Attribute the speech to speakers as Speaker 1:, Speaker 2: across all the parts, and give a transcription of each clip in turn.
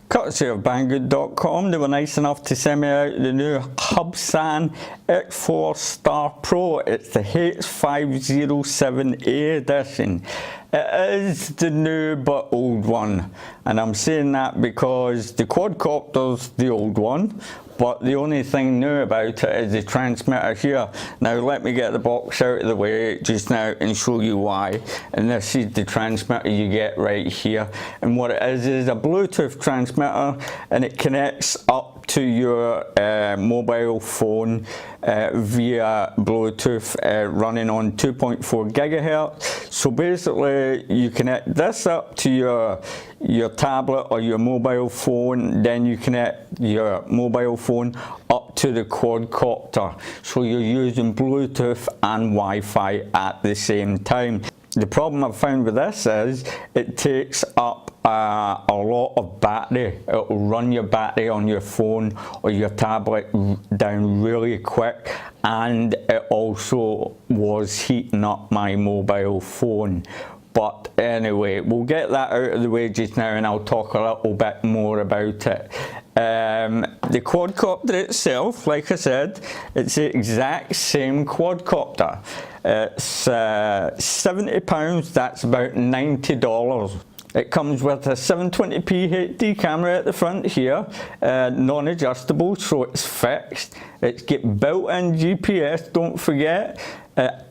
Speaker 1: Courtesy of Banggood.com, they were nice enough to send me out the new Hubsan H4 Star Pro. It's the H507A edition. It is the new but old one, and I'm saying that because the quadcopter's the old one, but the only thing new about it is the transmitter here. Now let me get the box out of the way just now and show you why. And this is the transmitter you get right here, and what it is a Bluetooth transmitter, and it connects up to your mobile phone via Bluetooth, running on 2.4 gigahertz. So basically you connect this up to your tablet or your mobile phone, then you connect your mobile phone up to the quadcopter, so you're using Bluetooth and Wi-Fi at the same time. The problem I've found with this is it takes up a lot of battery. It will run your battery on your phone or your tablet down really quick, and it also was heating up my mobile phone. But anyway, we'll get that out of the way just now, and I'll talk a little bit more about it. The quadcopter itself, like I said, it's the exact same quadcopter. It's £70, that's about $90. It comes with a 720p HD camera at the front here, non-adjustable, so it's fixed. It's got built-in GPS, don't forget.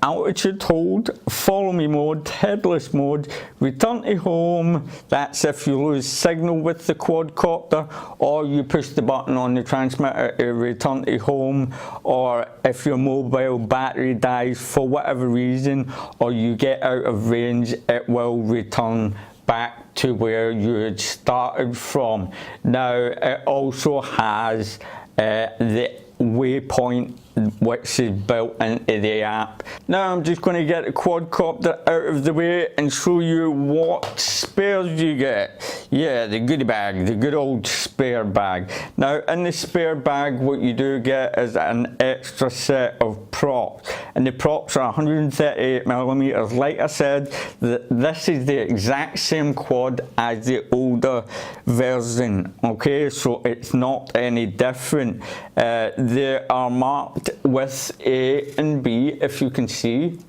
Speaker 1: Altitude hold, follow me mode, headless mode, return to home, that's if you lose signal with the quadcopter, or you push the button on the transmitter to return to home, or if your mobile battery dies for whatever reason, or you get out of range, it will return back to where you had started from. Now it also has the waypoint, which is built into the app. Now I'm just going to get the quadcopter out of the way and show you what spares you get. Yeah, the goodie bag, the good old spare bag. Now in the spare bag, what you do get is an extra set of props, and the props are 138mm. Like I said, this is the exact same quad as the older version, okay, so it's not any different. They are marked with A and B, if you can see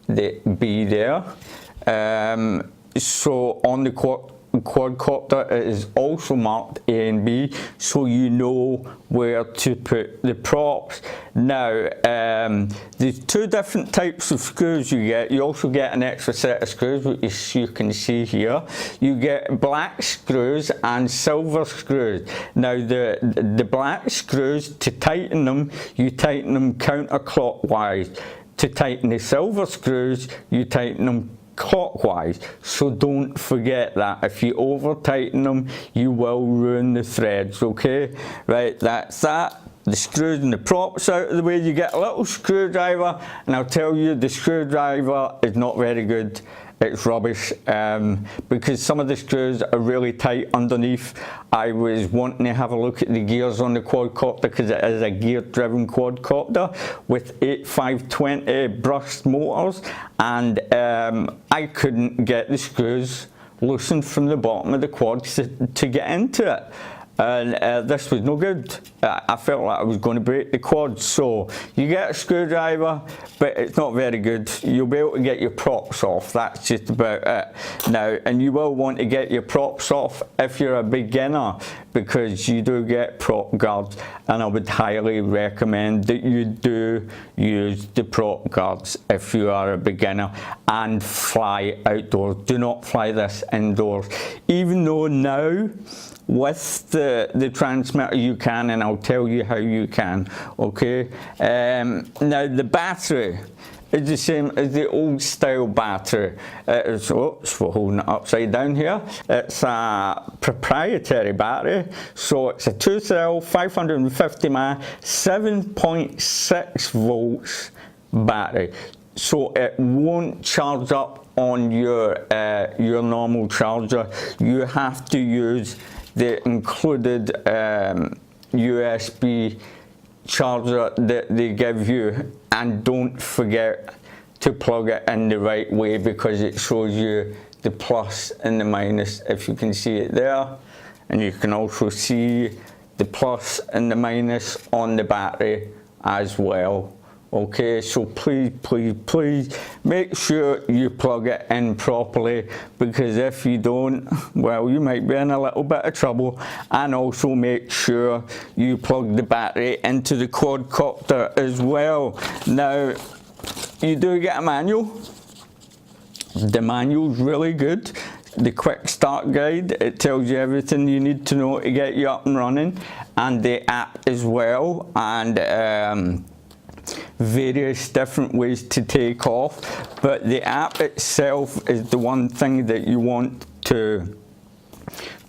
Speaker 1: the B there. So on the quadcopter it is also marked A and B, so you know where to put the props. Now there's two different types of screws you get. You also get an extra set of screws, which you can see here. You get black screws and silver screws. Now the black screws, to tighten them, you tighten them counterclockwise. To tighten the silver screws, you tighten them clockwise, so don't forget that. If you over tighten them, you will ruin the threads, okay? Right, that's that. The screws and the props out of the way. You get a little screwdriver, and I'll tell you, the screwdriver is not very good. It's rubbish, because some of the screws are really tight underneath. I was wanting to have a look at the gears on the quadcopter, because it is a gear driven quadcopter with 8520 brushed motors, and I couldn't get the screws loosened from the bottom of the quad to get into it. And this was no good. I felt like I was going to break the quad. So you get a screwdriver, but it's not very good. You'll be able to get your props off, that's just about it. Now, and you will want to get your props off if you're a beginner, because you do get prop guards, and I would highly recommend that you do use the prop guards if you are a beginner, and fly outdoors. Do not fly this indoors. Even though now, with the transmitter you can, and I'll tell you how you can, okay? Now the battery is the same as the old style battery. Oops, we're holding it upside down here. It's a proprietary battery, so it's a 2-cell 550 mAh 7.6 volts battery, so it won't charge up on your normal charger. You have to use the included USB charger that they give you, and don't forget to plug it in the right way, because it shows you the plus and the minus, if you can see it there, and you can also see the plus and the minus on the battery as well. Okay, so please make sure you plug it in properly, because if you don't, well, you might be in a little bit of trouble. And also make sure you plug the battery into the quadcopter as well. Now, you do get a manual. The manual's really good. The quick start guide, it tells you everything you need to know to get you up and running, and the app as well, and various different ways to take off. But the app itself is the one thing that you want to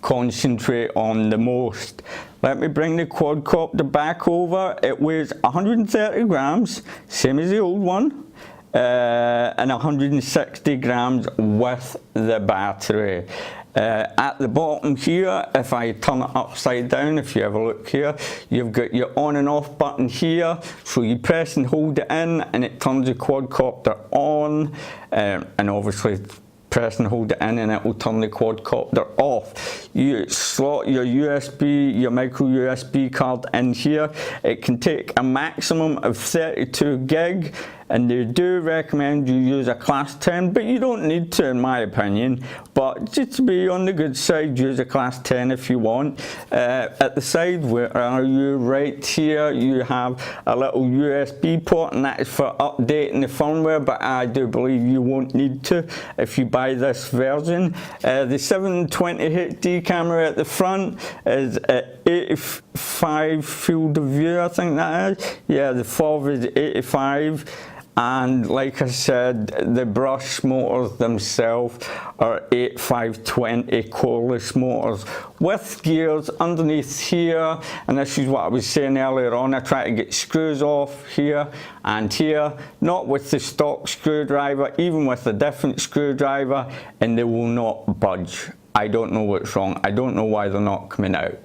Speaker 1: concentrate on the most. Let me bring the quadcopter back over. It weighs 130 grams, same as the old one, and 160 grams with the battery. At the bottom here, if I turn it upside down, if you have a look here, you've got your on and off button here, so you press and hold it in and it turns the quadcopter on, and obviously press and hold it in and it will turn the quadcopter off. You slot your USB, your micro USB card in here. It can take a maximum of 32 gig, and they do recommend you use a class 10, but you don't need to, in my opinion. But just to be on the good side, use a class 10 if you want. At the side, where are you? Right here, you have a little USB port, and that is for updating the firmware, but I do believe you won't need to if you buy this version. The 720 HD camera at the front is 85 field of view, I think that is. Yeah, the FOV is 85. And like I said, the brush motors themselves are 8520 coreless motors with gears underneath here. And this is what I was saying earlier on. I try to get screws off here and here, not with the stock screwdriver, even with a different screwdriver, and they will not budge. I don't know what's wrong. I don't know why they're not coming out.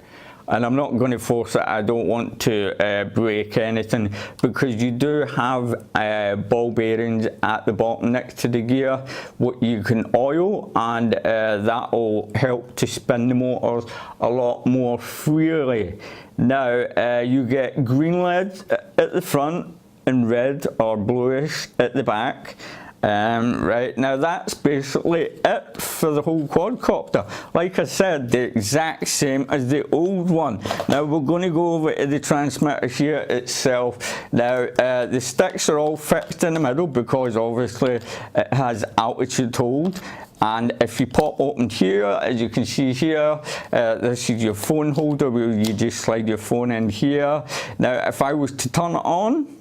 Speaker 1: And I'm not going to force it. I don't want to break anything, because you do have ball bearings at the bottom next to the gear, what you can oil, and that will help to spin the motors a lot more freely. Now, you get green LEDs at the front and red or bluish at the back. Right, now that's basically it for the whole quadcopter. Like I said, the exact same as the old one. Now we're going to go over to the transmitter here itself. Now the sticks are all fixed in the middle, because obviously it has altitude hold. And if you pop open here, as you can see here, this is your phone holder, where you just slide your phone in here. Now if I was to turn it on,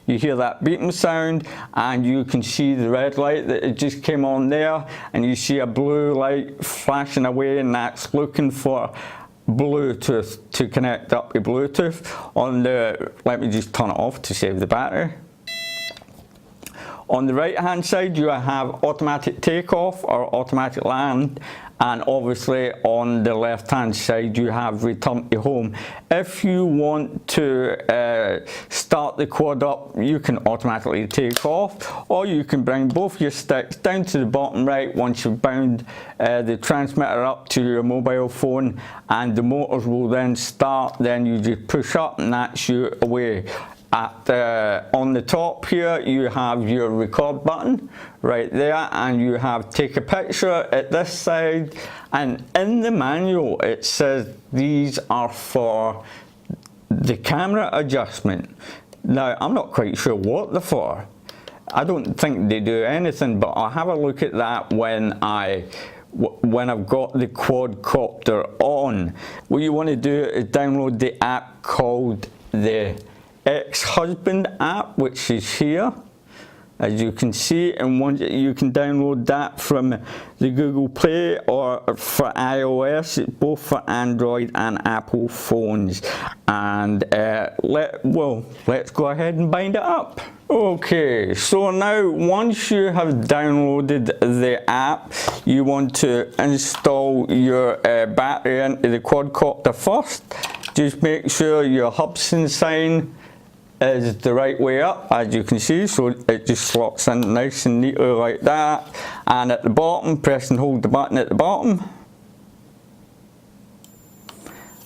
Speaker 1: you hear that beeping sound, and you can see the red light that it just came on there, and you see a blue light flashing away, and that's looking for Bluetooth to connect up to Bluetooth. On the, let me just turn it off to save the battery. On the right hand side, you have automatic takeoff or automatic land, and obviously on the left hand side you have return to home. If you want to start the quad up, you can automatically take off, or you can bring both your sticks down to the bottom right once you've bound the transmitter up to your mobile phone, and the motors will then start. Then you just push up and that's you away. On the top here you have your record button right there, and you have take a picture at this side, and in the manual it says these are for the camera adjustment. Now I'm not quite sure what they're for. I don't think they do anything, but I'll have a look at that when I've got the quadcopter on. What you want to do is download the app called the Ex-Husband app, which is here, as you can see, and you can download that from the Google Play, or for iOS. It's both for Android and Apple phones. And let's go ahead and bind it up. Okay, so now once you have downloaded the app, you want to install your battery into the quadcopter first. just make sure your Hubsan sign is the right way up, as you can see, so it just slots in nice and neatly like that. And at the bottom, press and hold the button at the bottom,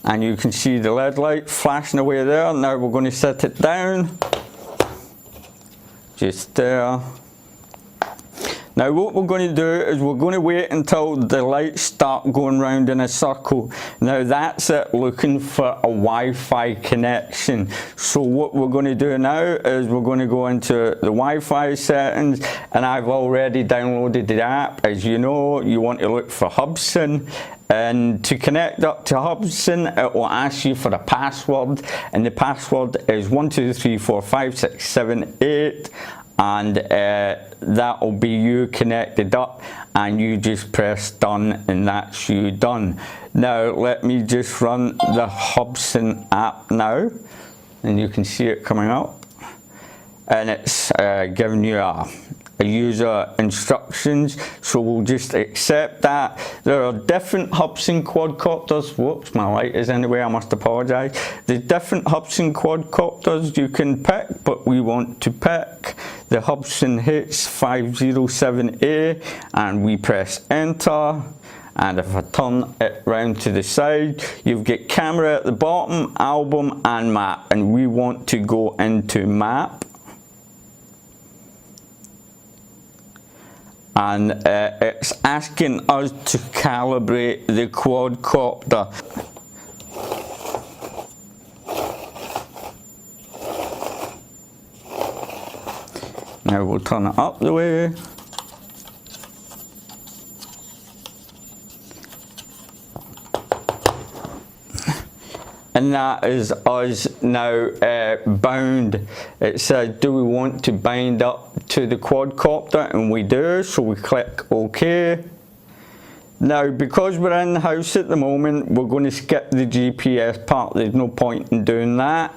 Speaker 1: and you can see the LED light flashing away there. Now we're going to set it down, just there. Now what we're going to do is we're going to wait until the lights start going round in a circle. Now that's it, looking for a Wi-Fi connection. So what we're going to do now is we're going to go into the Wi-Fi settings, and I've already downloaded the app. As you know, you want to look for Hubsan. And to connect up to Hubsan, it will ask you for a password, and the password is 1234567 and that will be you connected up, and you just press done, and that's you done. Now let me just run the Hubsan app now, and you can see it coming up, and it's giving you a user instructions, so we'll just accept that. There are different Hubsan quadcopters. Whoops, my light is in the way, I must apologise. There's different Hubsan quadcopters you can pick, but we want to pick the Hubsan H507A, and we press enter. And if I turn it round to the side, you've got camera at the bottom, album and map, and we want to go into map. And it's asking us to calibrate the quadcopter. Now we'll turn it up the way. And that is us now bound. It says, do we want to bind up to the quadcopter? And we do, so we click OK. Now, because we're in the house at the moment, we're going to skip the GPS part. There's no point in doing that.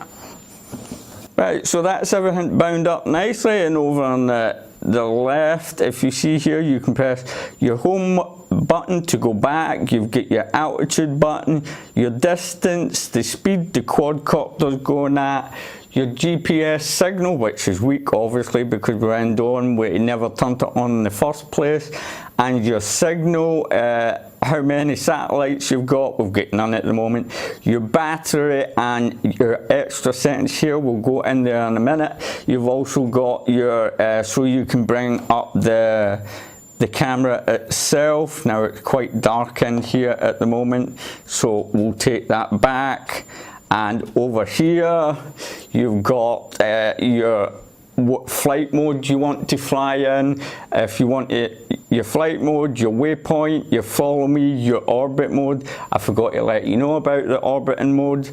Speaker 1: Right, so that's everything bound up nicely, and over on the left, if you see here, you can press your home button to go back. You've got your altitude button, your distance, the speed the quadcopter's going at, your GPS signal, which is weak obviously because we're indoor and we never turned it on in the first place, and your signal, how many satellites you've got. We've got none at the moment. Your battery and your extra settings here, we'll go in there in a minute. You've also got your, so you can bring up the camera itself. Now it's quite dark in here at the moment, so we'll take that back. And over here you've got your what flight mode you want to fly in. If you want your flight mode, your waypoint, your follow me, your orbit mode. I forgot to let you know about the orbiting mode.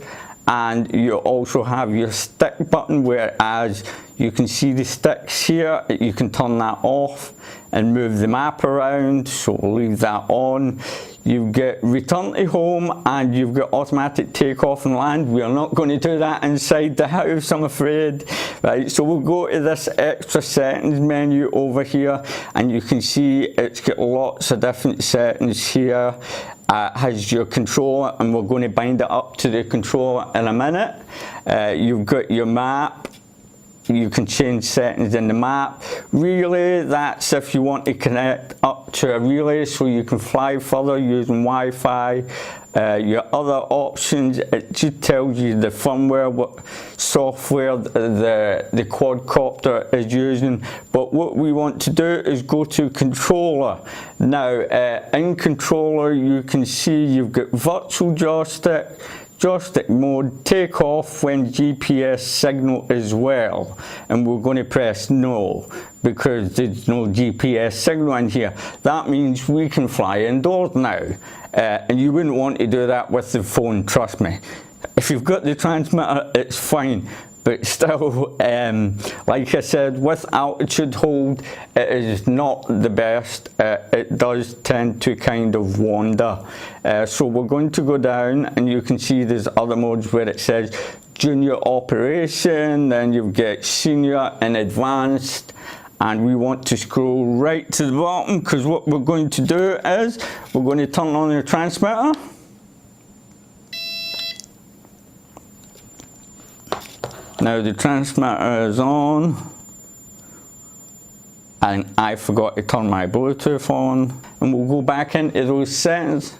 Speaker 1: And you also have your stick button, whereas you can see the sticks here, you can turn that off and move the map around, so we'll leave that on. You've got return to home, and you've got automatic takeoff and land. We are not going to do that inside the house, I'm afraid. Right, so we'll go to this extra settings menu over here, and you can see it's got lots of different settings here. Has your controller, and we're going to bind it up to the controller in a minute. You've got your map. You can change settings in the map. Relay, that's if you want to connect up to a relay so you can fly further using Wi-Fi. Your other options, it just tells you the firmware, what software the quadcopter is using. But what we want to do is go to controller. Now in controller you can see you've got virtual joystick mode, take off when GPS signal as well, and we're going to press no because there's no GPS signal in here. That means we can fly indoors now, and you wouldn't want to do that with the phone, trust me. If you've got the transmitter, it's fine, but still, like I said, with altitude hold, it is not the best. It does tend to kind of wander. So we're going to go down, and you can see there's other modes where it says junior operation, then you've got senior and advanced, and we want to scroll right to the bottom because what we're going to do is we're going to turn on the transmitter. Now the transmitter is on, and I forgot to turn my Bluetooth on, and we'll go back into those settings.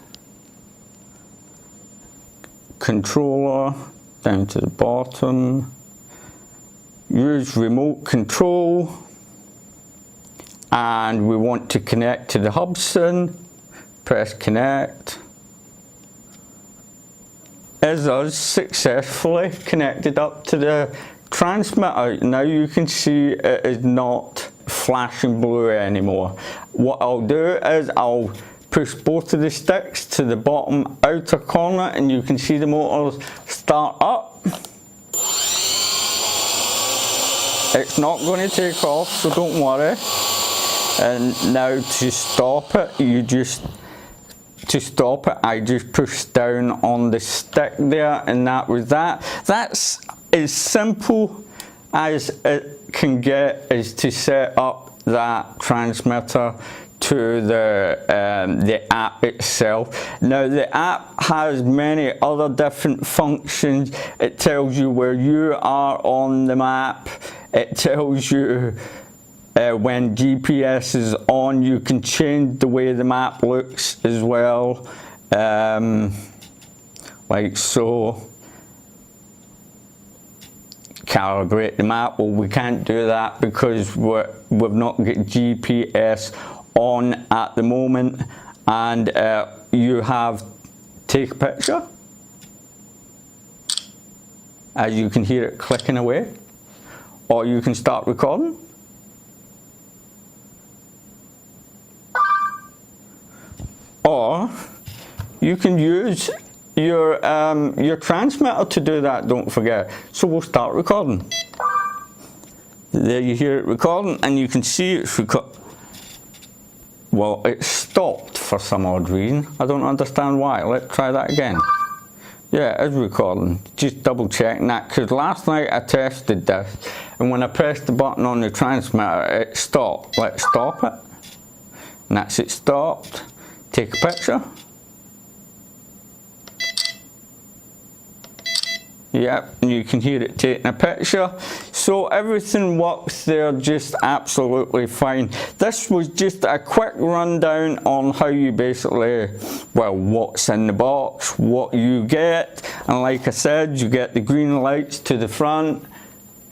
Speaker 1: Controller, down to the bottom, use remote control, and we want to connect to the Hubsan. Press connect. Is us successfully connected up to the transmitter. Now you can see it is not flashing blue anymore. What I'll do is I'll push both of the sticks to the bottom outer corner, and you can see the motors start up. It's not going to take off, so don't worry. And now to stop it, I just push down on the stick there, and that was that. That's as simple as it can get, is to set up that transmitter to the app itself. Now the app has many other different functions. It tells you where you are on the map. It tells you when GPS is on. You can change the way the map looks as well, like so. Calibrate the map. Well, we can't do that because we've not got GPS on at the moment. And you have take a picture, as you can hear it clicking away, or you can start recording. Or you can use your transmitter to do that, don't forget. So we'll start recording. There you hear it recording, and you can see it's well, it stopped for some odd reason. I don't understand why. Let's try that again. Yeah, it is recording. Just double checking that, because last night I tested this, and when I pressed the button on the transmitter, it stopped. Let's stop it. And that's it stopped. Take a picture. Yep, and you can hear it taking a picture. So everything works there just absolutely fine. This was just a quick rundown on how you basically, well, what's in the box, what you get. And like I said, you get the green lights to the front,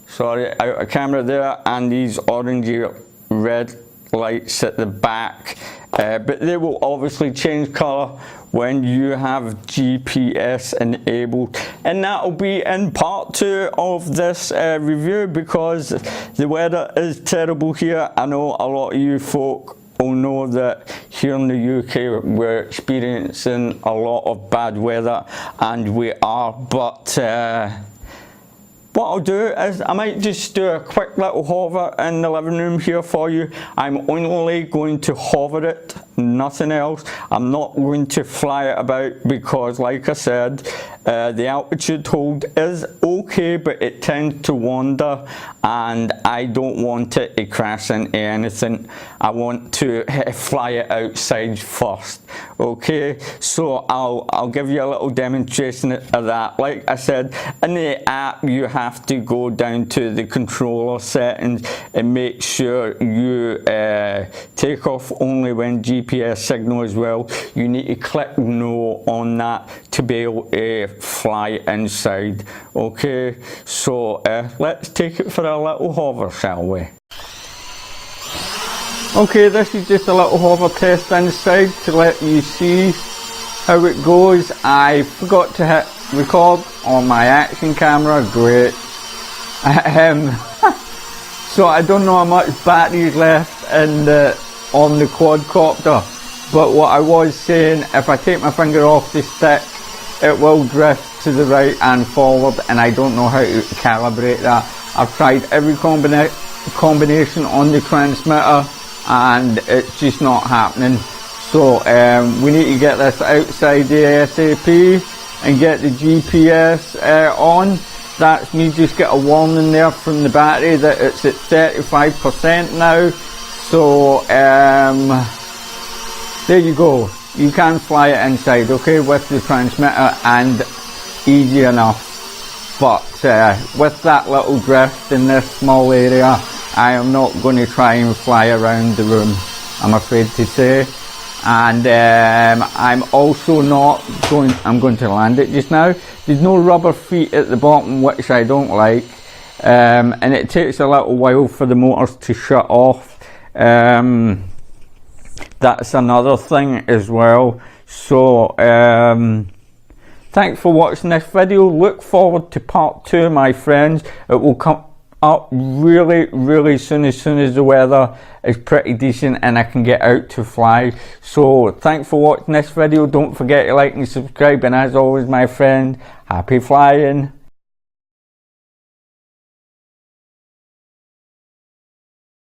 Speaker 1: sorry, out of camera there, and these orangey red lights at the back. But they will obviously change colour when you have GPS enabled, and that will be in part 2 of this review, because the weather is terrible here. I know a lot of you folk will know that here in the UK we're experiencing a lot of bad weather, and we are, but what I'll do is I might just do a quick little hover in the living room here for you. I'm only going to hover it, nothing else. I'm not going to fly it about, because like I said, the altitude hold is okay, but it tends to wander, and I don't want it to crash into anything. I want to fly it outside first. Okay, so I'll give you a little demonstration of that. Like I said, in the app you have to go down to the controller settings and make sure you take off only when GPS signal as well. You need to click no on that to be able to fly inside. Okay, so let's take it for a little hover, shall we? Okay, this is just a little hover test inside to let you see how it goes. I forgot to hit record on my action camera. Great. So I don't know how much battery is left in on the quadcopter, but what I was saying, if I take my finger off the stick, it will drift to the right and forward, and I don't know how to calibrate that. I've tried every combination on the transmitter, and it's just not happening. So we need to get this outside the ASAP and get the GPS on. That's me just get a warning there from the battery that it's at 35% now. So there you go. You can fly it inside, okay, with the transmitter, and easy enough. but with that little drift in this small area, I am not going to try and fly around the room, I'm afraid to say. And I'm also not going, I'm going to land it just now. There's no rubber feet at the bottom, which I don't like, and it takes a little while for the motors to shut off. That's another thing as well. So thanks for watching this video. Look forward to part 2, my friends. It will come up really soon as the weather is pretty decent and I can get out to fly. So thanks for watching this video. Don't forget to like and subscribe, and as always, my friend, happy flying.